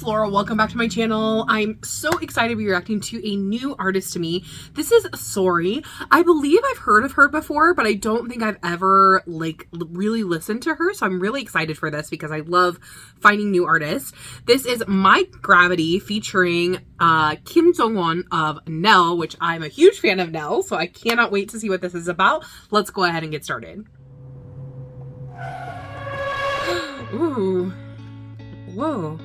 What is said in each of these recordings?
Flora, welcome back to my channel. I'm so excited to be reacting to a new artist to me. This is Seori. I believe I've heard of her before, but I don't think I've ever really listened to her. So I'm really excited for this because I love finding new artists. This is My Gravity featuring Kim Jongwan of NELL, which I'm a huge fan of NELL, so I cannot wait to see what this is about. Let's go ahead and get started. Ooh. Whoa.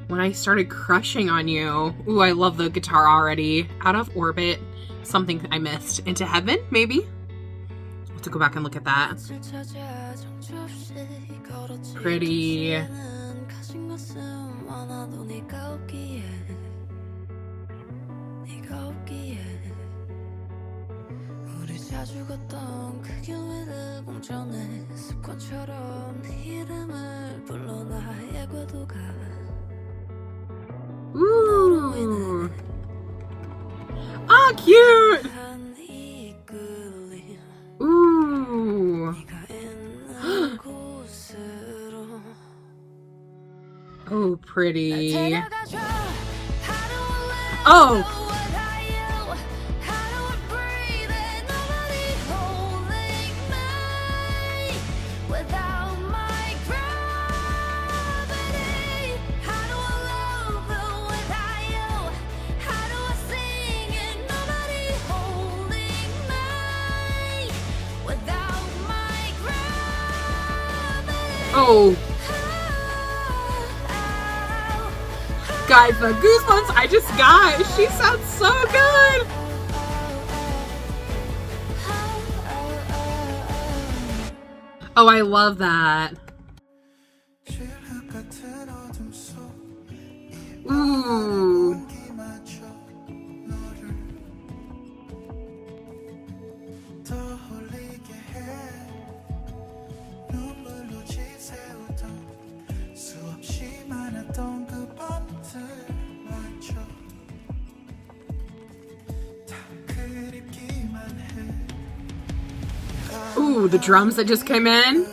When I started crushing on you. Ooh, I love the guitar already. Out of Orbit. Something I missed. Into Heaven, maybe? I'll have to go back and look at that. Pretty. Ooh. Ah, cute. Ooh. Oh, pretty. Oh. Oh. Guys, the goosebumps I just got. She sounds so good. Oh, I love that. Ooh. Ooh, the drums that just came in.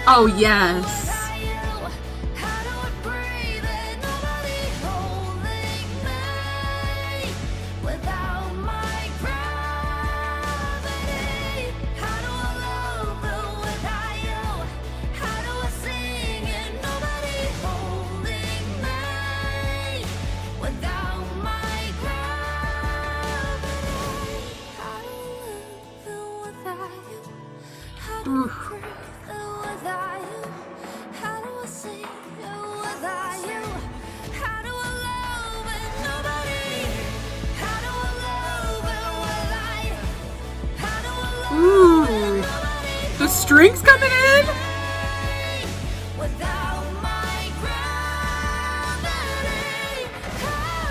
Oh, yes. Ooh, the strings coming in.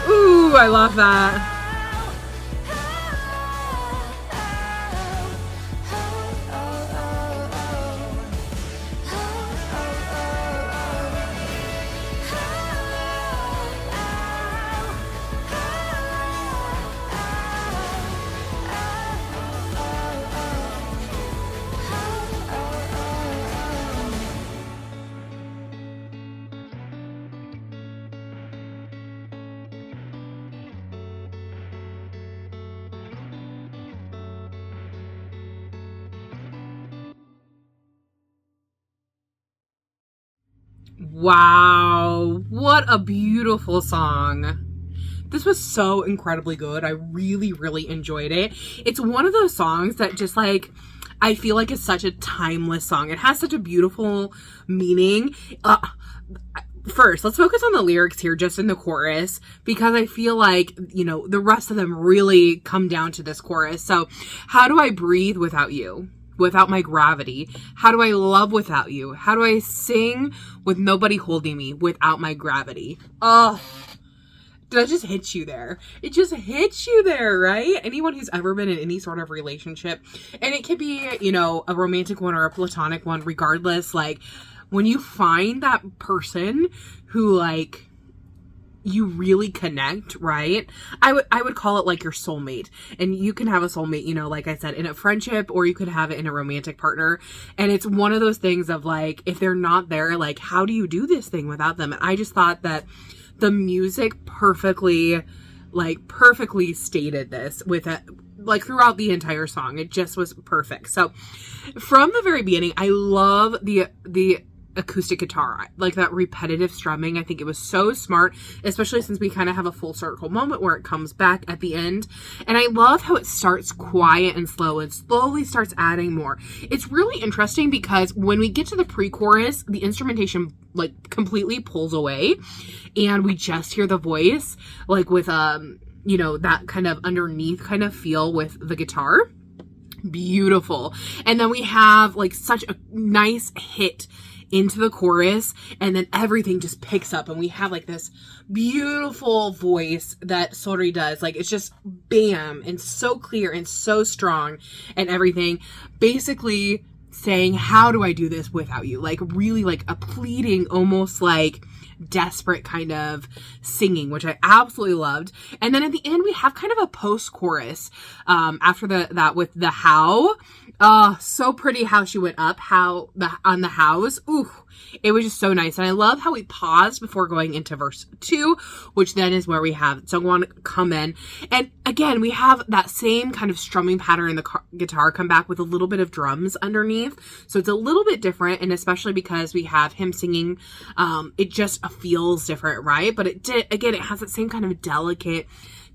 Ooh, I love that. Wow, what a beautiful song. This was so incredibly good. I really, really enjoyed it. It's one of those songs that just I feel like it's such a timeless song. It has such a beautiful meaning. First, let's focus on the lyrics here, just in the chorus, because I feel like, you know, the rest of them really come down to this chorus. So, how do I breathe without you? Without my gravity? How do I love without you? How do I sing with nobody holding me without my gravity? Oh, that just hits you there. It just hits you there, right? Anyone who's ever been in any sort of relationship, and it could be, you know, a romantic one or a platonic one, regardless, when you find that person who you really connect, right? I would call it like your soulmate. And you can have a soulmate, you know, like I said, in a friendship, or you could have it in a romantic partner. And it's one of those things of like, if they're not there, like, how do you do this thing without them? And I just thought that the music perfectly stated this with it, like throughout the entire song. It just was perfect. So from the very beginning, I love the acoustic guitar, like that repetitive strumming. I think it was so smart, especially since we kind of have a full circle moment where it comes back at the end. And I love how it starts quiet and slow and slowly starts adding more. It's really interesting because when we get to the pre-chorus, the instrumentation like completely pulls away and we just hear the voice, like with you know, that kind of underneath kind of feel with the guitar. Beautiful. And then we have like such a nice hit into the chorus, and then everything just picks up and we have like this beautiful voice that Seori does. Like, it's just bam, and so clear and so strong and everything, basically saying, how do I do this without you? Like, really like a pleading, almost like desperate kind of singing, which I absolutely loved. And then at the end we have kind of a post-chorus after that with the how. So pretty how she went up, on the house. Ooh, it was just so nice. And I love how we paused before going into verse 2, which then is where we have Jongwan come in. And again, we have that same kind of strumming pattern in the guitar come back with a little bit of drums underneath. So it's a little bit different, and especially because we have him singing, it just feels different, right? But it has that same kind of delicate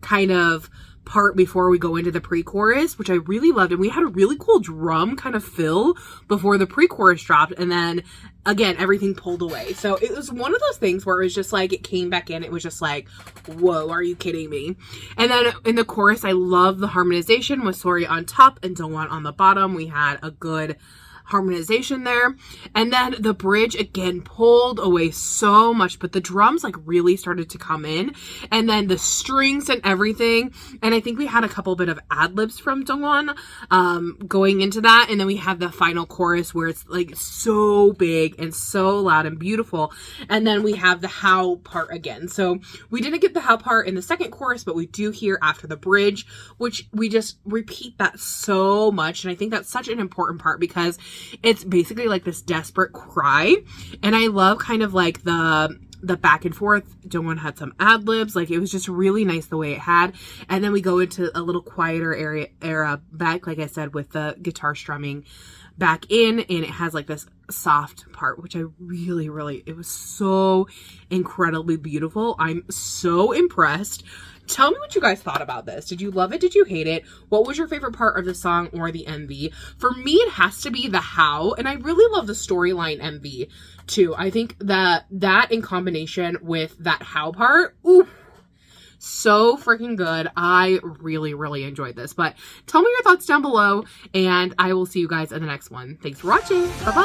kind of part before we go into the pre-chorus, which I really loved. And we had a really cool drum kind of fill before the pre-chorus dropped, and then again everything pulled away. So it was one of those things where it was just like, it came back in, it was just like, whoa, are you kidding me? And then in the chorus, I love the harmonization with Seori on top and Jongwan on the bottom. We had a good harmonization there. And then the bridge again pulled away so much, but the drums like really started to come in, and then the strings and everything. And I think we had a couple bit of ad-libs from Jongwan going into that. And then we have the final chorus where it's like so big and so loud and beautiful. And then we have the how part again. So we didn't get the how part in the second chorus, but we do hear after the bridge, which we just repeat that so much. And I think that's such an important part because it's basically like this desperate cry. And I love kind of like the back and forth. Jongwan had some ad-libs. Like, it was just really nice the way it had. And then we go into a little quieter era back, like I said, with the guitar strumming back in, and it has like this soft part, which I really, it was so incredibly beautiful. I'm so impressed. Tell me what you guys thought about this. Did you love it? Did you hate it? What was your favorite part of the song or the MV? For me, it has to be the how, and I really love the storyline MV too. I think that in combination with that how part, ooh, so freaking good. I really enjoyed this. But tell me your thoughts down below, and I will see you guys in the next one. Thanks for watching. Bye-bye.